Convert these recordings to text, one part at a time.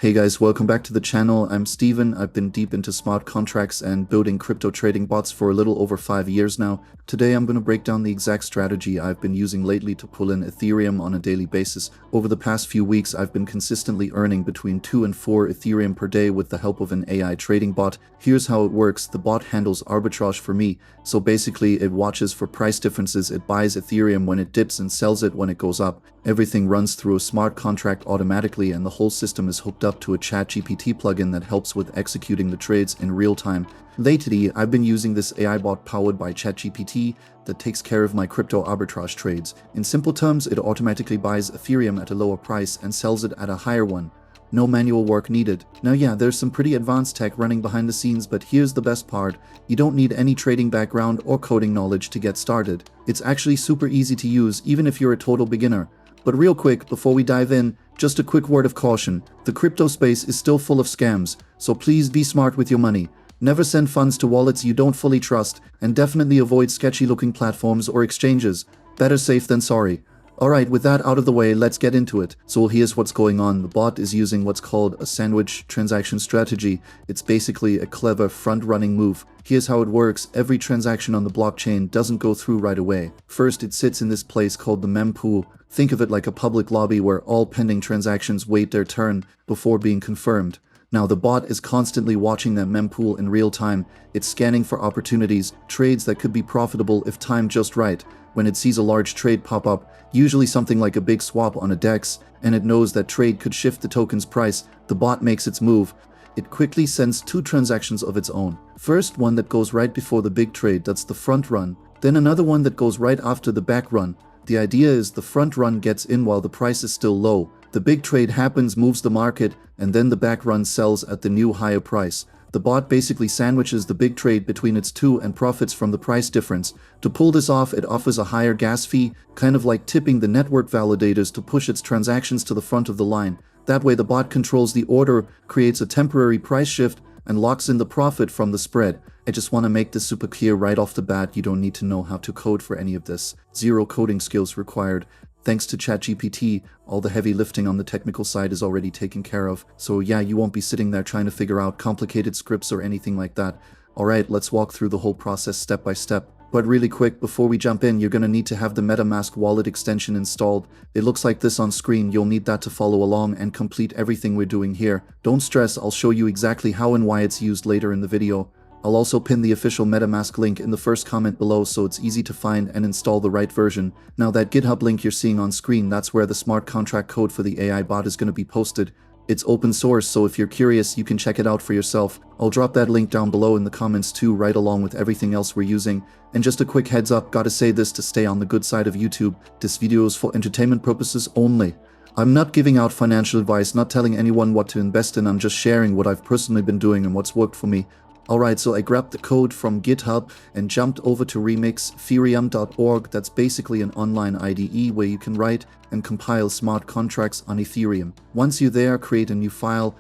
Hey guys, welcome back to the channel. I'm Steven. I've been deep into smart contracts and building crypto trading bots for a little over 5 years now. Today I'm going to break down the exact strategy I've been using lately to pull in Ethereum on a daily basis. Over the past few weeks, I've been consistently earning between 2 and 4 Ethereum per day with the help of an AI trading bot. Here's how it works. The bot handles arbitrage for me. So basically, it watches for price differences. It buys Ethereum when it dips and sells it when it goes up. Everything runs through a smart contract automatically, and the whole system is hooked up to a ChatGPT plugin that helps with executing the trades in real time. Lately, I've been using this AI bot powered by ChatGPT that takes care of my crypto arbitrage trades. In simple terms, it automatically buys Ethereum at a lower price and sells it at a higher one. No manual work needed. Now yeah, there's some pretty advanced tech running behind the scenes, but here's the best part. You don't need any trading background or coding knowledge to get started. It's actually super easy to use, even if you're a total beginner. But real quick, before we dive in, just a quick word of caution. The crypto space is still full of scams, so please be smart with your money. Never send funds to wallets you don't fully trust, and definitely avoid sketchy-looking platforms or exchanges. Better safe than sorry. Alright, with that out of the way, let's get into it. So here's what's going on. The bot is using what's called a sandwich transaction strategy. It's basically a clever front-running move. Here's how it works. Every transaction on the blockchain doesn't go through right away. First, it sits in this place called the mempool. Think of it like a public lobby where all pending transactions wait their turn before being confirmed. Now, the bot is constantly watching that mempool in real time. It's scanning for opportunities, trades that could be profitable if timed just right. When it sees a large trade pop up, usually something like a big swap on a DEX, and it knows that trade could shift the token's price, the bot makes its move. It quickly sends 2 transactions of its own. First, one that goes right before the big trade, that's the front run. Then another one that goes right after the back run. The idea is the front run gets in while the price is still low. The big trade happens, moves the market, and then the back run sells at the new higher price. The bot basically sandwiches the big trade between its two and profits from the price difference. To pull this off, it offers a higher gas fee, kind of like tipping the network validators to push its transactions to the front of the line. That way the bot controls the order, creates a temporary price shift, and locks in the profit from the spread. I just want to make this super clear right off the bat. You don't need to know how to code for any of this. Zero coding skills required. Thanks to ChatGPT, all the heavy lifting on the technical side is already taken care of. So yeah, you won't be sitting there trying to figure out complicated scripts or anything like that. Alright, let's walk through the whole process step by step. But really quick, before we jump in, you're going to need to have the MetaMask wallet extension installed. It looks like this on screen. You'll need that to follow along and complete everything we're doing here. Don't stress, I'll show you exactly how and why it's used later in the video. I'll also pin the official MetaMask link in the first comment below so it's easy to find and install the right version. Now that GitHub link you're seeing on screen, that's where the smart contract code for the AI bot is going to be posted. It's open source, so if you're curious, you can check it out for yourself. I'll drop that link down below in the comments too, right along with everything else we're using. And just a quick heads up, gotta say this to stay on the good side of YouTube. This video is for entertainment purposes only. I'm not giving out financial advice, not telling anyone what to invest in. I'm just sharing what I've personally been doing and what's worked for me. Alright, so I grabbed the code from GitHub and jumped over to remixethereum.org. That's basically an online IDE where you can write and compile smart contracts on Ethereum. Once you're there, create a new file,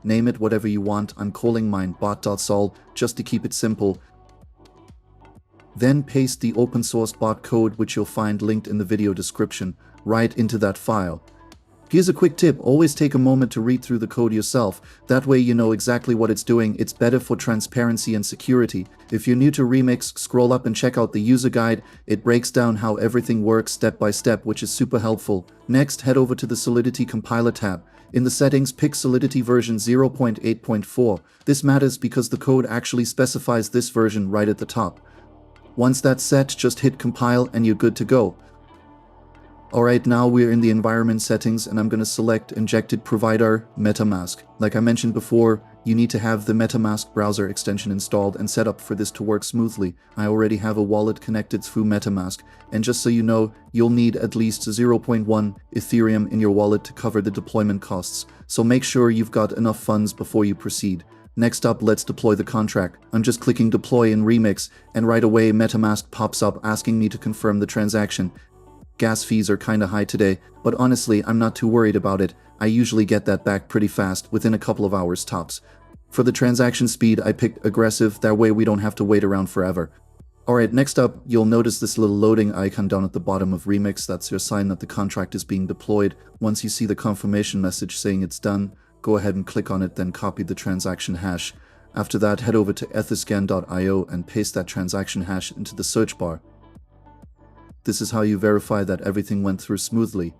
name it whatever you want. I'm calling mine bot.sol just to keep it simple. Then paste the open source bot code, which you'll find linked in the video description, right into that file. Here's a quick tip, always take a moment to read through the code yourself. That way you know exactly what it's doing. It's better for transparency and security. If you're new to Remix, scroll up and check out the user guide. It breaks down how everything works step by step, which is super helpful. Next, head over to the Solidity compiler tab. In the settings, pick Solidity version 0.8.4. This matters because the code actually specifies this version right at the top. Once that's set, just hit compile and you're good to go. Alright, now we're in the environment settings and I'm going to select injected provider MetaMask. Like I mentioned before, you need to have the MetaMask browser extension installed and set up for this to work smoothly. I already have a wallet connected through MetaMask, and just so you know, you'll need at least 0.1 Ethereum in your wallet to cover the deployment costs. So make sure you've got enough funds before you proceed. Next up, let's deploy the contract. I'm just clicking deploy in Remix, and right away MetaMask pops up asking me to confirm the transaction. Gas fees are kinda high today, but honestly, I'm not too worried about it. I usually get that back pretty fast, within a couple of hours tops. For the transaction speed, I picked aggressive, that way we don't have to wait around forever. Alright, next up, you'll notice this little loading icon down at the bottom of Remix. That's your sign that the contract is being deployed. Once you see the confirmation message saying it's done, go ahead and click on it, then copy the transaction hash. After that, head over to etherscan.io and paste that transaction hash into the search bar. This is how you verify that everything went through smoothly.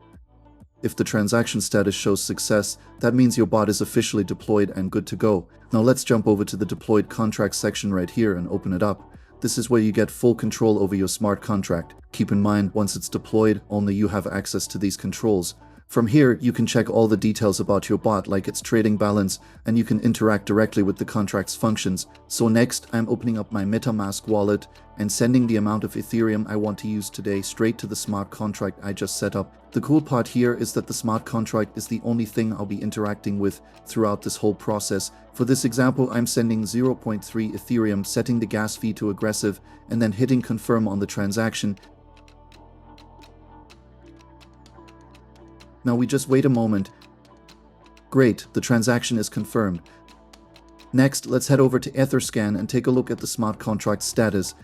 If the transaction status shows success, that means your bot is officially deployed and good to go. Now let's jump over to the deployed contract section right here and open it up. This is where you get full control over your smart contract. Keep in mind, once it's deployed, only you have access to these controls. From here, you can check all the details about your bot, like its trading balance, and you can interact directly with the contract's functions. So next, I'm opening up my MetaMask wallet and sending the amount of Ethereum I want to use today straight to the smart contract I just set up. The cool part here is that the smart contract is the only thing I'll be interacting with throughout this whole process. For this example, I'm sending 0.3 Ethereum, setting the gas fee to aggressive, and then hitting confirm on the transaction. Now we just wait a moment. Great, the transaction is confirmed. Next, let's head over to Etherscan and take a look at the smart contract status.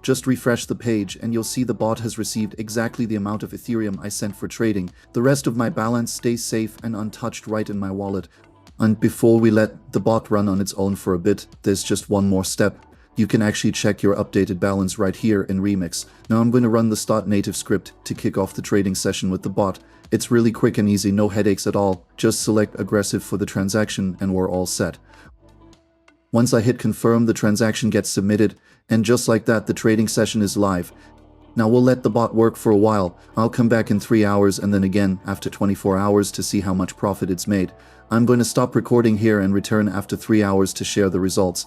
Just refresh the page and you'll see the bot has received exactly the amount of Ethereum I sent for trading. The rest of my balance stays safe and untouched right in my wallet. And before we let the bot run on its own for a bit, there's just one more step. You can actually check your updated balance right here in Remix. Now I'm going to run the start native script to kick off the trading session with the bot. It's really quick and easy, no headaches at all. Just select aggressive for the transaction and we're all set. Once I hit confirm, the transaction gets submitted, and just like that, the trading session is live. Now we'll let the bot work for a while. I'll come back in 3 hours and then again after 24 hours to see how much profit it's made. I'm going to stop recording here and return after 3 hours to share the results.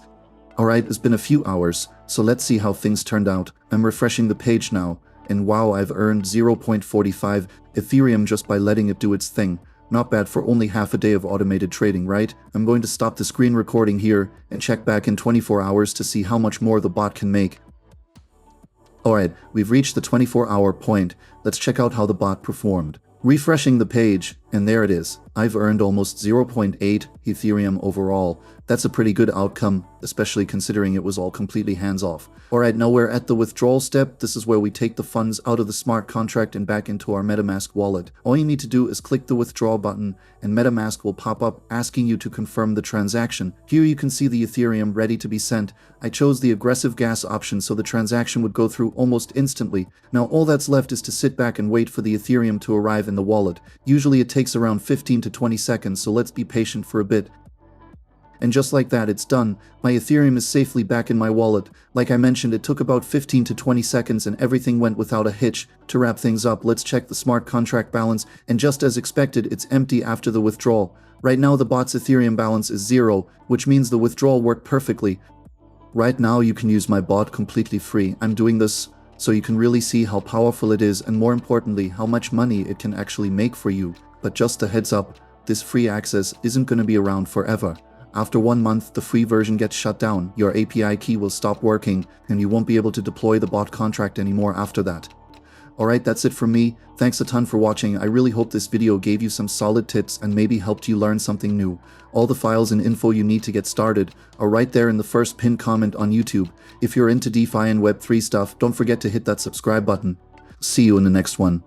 Alright, it's been a few hours, so let's see how things turned out. I'm refreshing the page now, and wow, I've earned 0.45 Ethereum just by letting it do its thing. Not bad for only half a day of automated trading, right? I'm going to stop the screen recording here and check back in 24 hours to see how much more the bot can make. Alright, we've reached the 24-hour point. Let's check out how the bot performed. Refreshing the page, and there it is. I've earned almost 0.8 Ethereum overall. That's a pretty good outcome, especially considering it was all completely hands-off. Alright, now we're at the withdrawal step. This is where we take the funds out of the smart contract and back into our MetaMask wallet. All you need to do is click the withdraw button, and MetaMask will pop up asking you to confirm the transaction. Here you can see the Ethereum ready to be sent. I chose the aggressive gas option so the transaction would go through almost instantly. Now all that's left is to sit back and wait for the Ethereum to arrive in the wallet. Usually it takes around 15 to 20 seconds, so let's be patient for a bit. And just like that, it's done. My Ethereum is safely back in my wallet. Like I mentioned, it took about 15 to 20 seconds and everything went without a hitch. To wrap things up, let's check the smart contract balance, and just as expected, it's empty after the withdrawal. Right now the bot's Ethereum balance is 0, which means the withdrawal worked perfectly. Right now you can use my bot completely free. I'm doing this so you can really see how powerful it is, and more importantly, how much money it can actually make for you. But just a heads up, this free access isn't going to be around forever. After 1 month, the free version gets shut down, your API key will stop working, and you won't be able to deploy the bot contract anymore after that. Alright, that's it from me. Thanks a ton for watching. I really hope this video gave you some solid tips and maybe helped you learn something new. All the files and info you need to get started are right there in the first pinned comment on YouTube. If you're into DeFi and Web3 stuff, don't forget to hit that subscribe button. See you in the next one.